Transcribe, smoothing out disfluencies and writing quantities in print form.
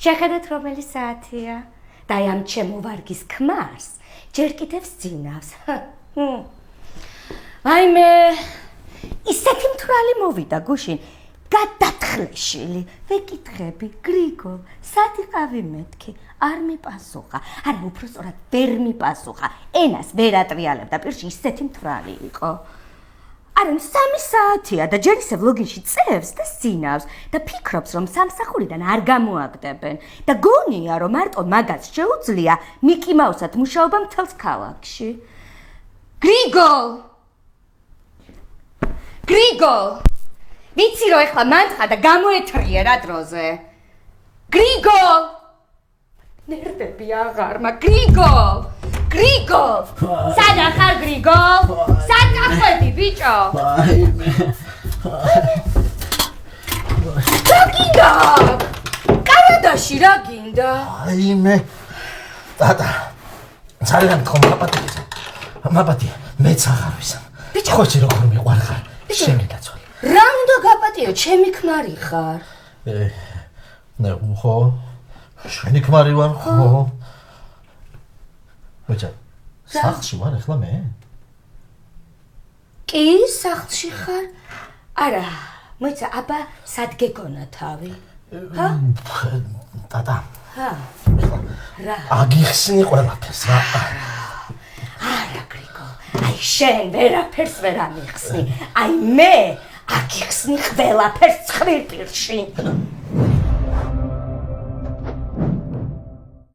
შეხედეთ რომელი საათია და აი ამ ჩემო ვარგის ქმარს ჯერ კიდევ სძინავს. ვაიმე, ისეთი მთვრალი მოვიდა გუშინ, გადათხლეშილი. ვეკითხები, გრიგოლ, სად იყავი მეთქი? არ მიპასუხა. არა, უფრო სწორად ვერ მიპასუხა. ენას ვერ ატრიალებდა, პირში ისეთი მთვრალი იყო. არა, 3 საათია და ჯერ ისევ ლოგინში წევს და სძინავს და ფიქრობს, რომ სამსახურიდან არ გამოაგდებენ და გონია, რომ მარტო მაგას შეუძლია მიკი მაუსად მუშაობა მთელს ქალაქში. გრიგოლ! გრიგოლ! ვიცი რომ ეხლა მანთხა და გამოეთრიე რა დროზე. გრიგოლ! ნერვები აღარ მაქვს. გრიგოლ! გრიგოლ! სად ახარ გრიგოლ? სად გახვედი ბიჭო? ვაიმე. რა გინდა? კანადაში რა გინდა? ვაიმე. ტატა. ძალიან გქო მაპატიე. მაპატიე, მეც აღარ ვისამ. ხოჭი როგორ მიყვარხარ? შენი დაცვალი. რა უნდა გაპატიო, ჩემი ქმარი ხარ? ნე, ხო. შენი ქმარი ვარ, ხო. მოიცა, სახლში ვარ ახლა მე? კი, სახლში ხარ? არა, მოიცა, აბა სად გეგონა თავი? ჰა? ტატა. ჰა. რა? აგიხსნი ყველაფერს რა. არა, გრიგოლ, აი შენ ვერაფერს ვერ ამიხსნი. აი მე აგიხსნი ყველაფერს ცხრილ პირში.